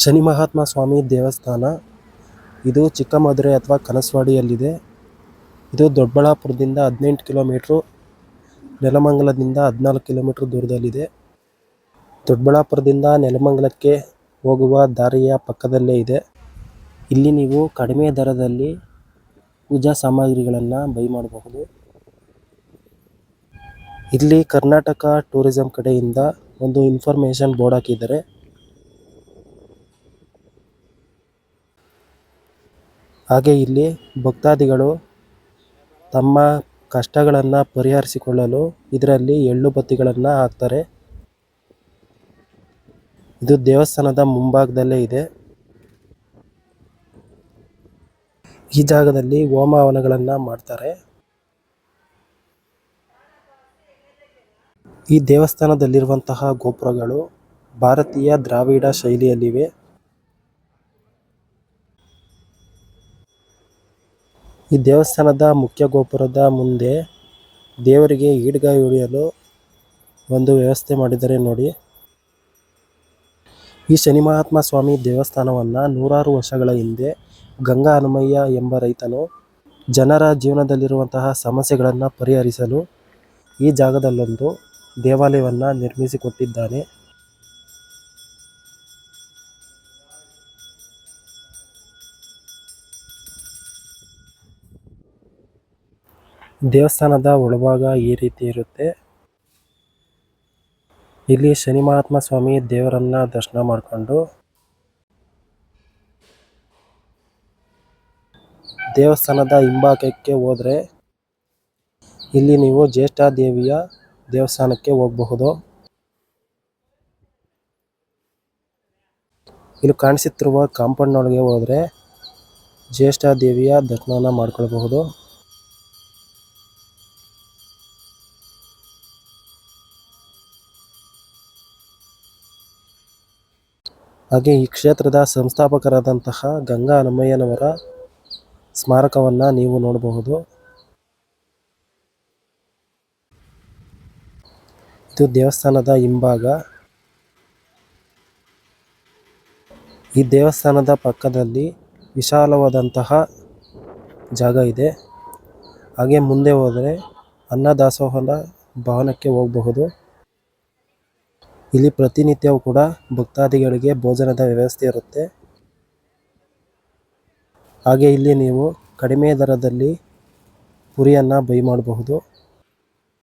ಶನಿ ಮಹಾತ್ಮ ಸ್ವಾಮಿ ದೇವಸ್ಥಾನ ಇದು ಚಿಕ್ಕಮದುರೆ ಅಥವಾ ಕನಸವಾಡಿಯಲ್ಲಿದೆ. ಇದು ದೊಡ್ಡಬಳ್ಳಾಪುರದಿಂದ 18 ಕಿಲೋಮೀಟ್ರು, ನೆಲಮಂಗಲದಿಂದ 14 ಕಿಲೋಮೀಟ್ರ್ ದೂರದಲ್ಲಿದೆ. ದೊಡ್ಡಬಳ್ಳಾಪುರದಿಂದ ನೆಲಮಂಗಲಕ್ಕೆ ಹೋಗುವ ದಾರಿಯ ಪಕ್ಕದಲ್ಲೇ ಇದೆ. ಇಲ್ಲಿ ನೀವು ಕಡಿಮೆ ದರದಲ್ಲಿ ಪೂಜಾ ಸಾಮಗ್ರಿಗಳನ್ನು ಬೈ ಮಾಡಬಹುದು. ಇಲ್ಲಿ ಕರ್ನಾಟಕ ಟೂರಿಸಂ ಕಡೆಯಿಂದ ಒಂದು ಇನ್ಫಾರ್ಮೇಷನ್ ಬೋರ್ಡ್ ಹಾಕಿದ್ದಾರೆ. ಹಾಗೆ ಇಲ್ಲಿ ಭಕ್ತಾದಿಗಳು ತಮ್ಮ ಕಷ್ಟಗಳನ್ನು ಪರಿಹರಿಸಿಕೊಳ್ಳಲು ಇದರಲ್ಲಿ ಎಳ್ಳು ಬತ್ತಿಗಳನ್ನು ಹಾಕ್ತಾರೆ. ಇದು ದೇವಸ್ಥಾನದ ಮುಂಭಾಗದಲ್ಲೇ ಇದೆ. ಈ ಜಾಗದಲ್ಲಿ ಹೋಮ ಹವನಗಳನ್ನು ಮಾಡ್ತಾರೆ. ಈ ದೇವಸ್ಥಾನದಲ್ಲಿರುವಂತಹ ಗೋಪುರಗಳು ಭಾರತೀಯ ದ್ರಾವಿಡ ಶೈಲಿಯಲ್ಲಿವೆ. ಈ ದೇವಸ್ಥಾನದ ಮುಖ್ಯ ಗೋಪುರದ ಮುಂದೆ ದೇವರಿಗೆ ಈಡ್ಗಾಯಿ ಹೊಡೆಯಲು ಒಂದು ವ್ಯವಸ್ಥೆ ಮಾಡಿದ್ದಾರೆ ನೋಡಿ. ಈ ಶನಿ ಮಹಾತ್ಮ ಸ್ವಾಮಿ ದೇವಸ್ಥಾನವನ್ನು 100 ವರ್ಷಗಳ ಹಿಂದೆ ಗಂಗಾ ಹನುಮಯ್ಯ ಎಂಬ ರೈತನು ಜನರ ಜೀವನದಲ್ಲಿರುವಂತಹ ಸಮಸ್ಯೆಗಳನ್ನು ಪರಿಹರಿಸಲು ಈ ಜಾಗದಲ್ಲೊಂದು ದೇವಾಲಯವನ್ನು ನಿರ್ಮಿಸಿಕೊಟ್ಟಿದ್ದಾನೆ. ದೇವಸ್ಥಾನದ ಒಳಭಾಗ ಈ ರೀತಿ ಇರುತ್ತೆ. ಇಲ್ಲಿ ಶನಿ ಮಹಾತ್ಮ ಸ್ವಾಮಿ ದೇವರನ್ನ ದರ್ಶನ ಮಾಡಿಕೊಂಡು ದೇವಸ್ಥಾನದ ಹಿಂಭಾಗಕ್ಕೆ ಹೋದರೆ ಇಲ್ಲಿ ನೀವು ಜ್ಯೇಷ್ಠ ದೇವಿಯ ದೇವಸ್ಥಾನಕ್ಕೆ ಹೋಗಬಹುದು. ಇಲ್ಲಿ ಕಾಣಿಸುತ್ತಿರುವ ಕಾಂಪೌಂಡ್ ಒಳಗೆ ಹೋದರೆ ಜ್ಯೇಷ್ಠ ದೇವಿಯ ದರ್ಶನವನ್ನು ಮಾಡ್ಕೊಳ್ಬಹುದು. ಹಾಗೆ ಈ ಕ್ಷೇತ್ರದ ಸಂಸ್ಥಾಪಕರಾದಂತಹ ಗಂಗಾ ಹನುಮಯ್ಯನವರ ಸ್ಮಾರಕವನ್ನು ನೀವು ನೋಡಬಹುದು. ಇದು ದೇವಸ್ಥಾನದ ಹಿಂಭಾಗ. ಈ ದೇವಸ್ಥಾನದ ಪಕ್ಕದಲ್ಲಿ ವಿಶಾಲವಾದಂತಹ ಜಾಗ ಇದೆ. ಹಾಗೆ ಮುಂದೆ ಹೋದರೆ ಅನ್ನದಾಸೋಹದ ಭವನಕ್ಕೆ ಹೋಗಬಹುದು. ಇಲ್ಲಿ ಪ್ರತಿನಿತ್ಯವೂ ಕೂಡ ಭಕ್ತಾದಿಗಳಿಗೆ ಭೋಜನದ ವ್ಯವಸ್ಥೆ ಇರುತ್ತೆ. ಹಾಗೆ ಇಲ್ಲಿ ನೀವು ಕಡಿಮೆ ದರದಲ್ಲಿ ಪುರಿಯನ್ನು ಬೈ ಮಾಡಬಹುದು.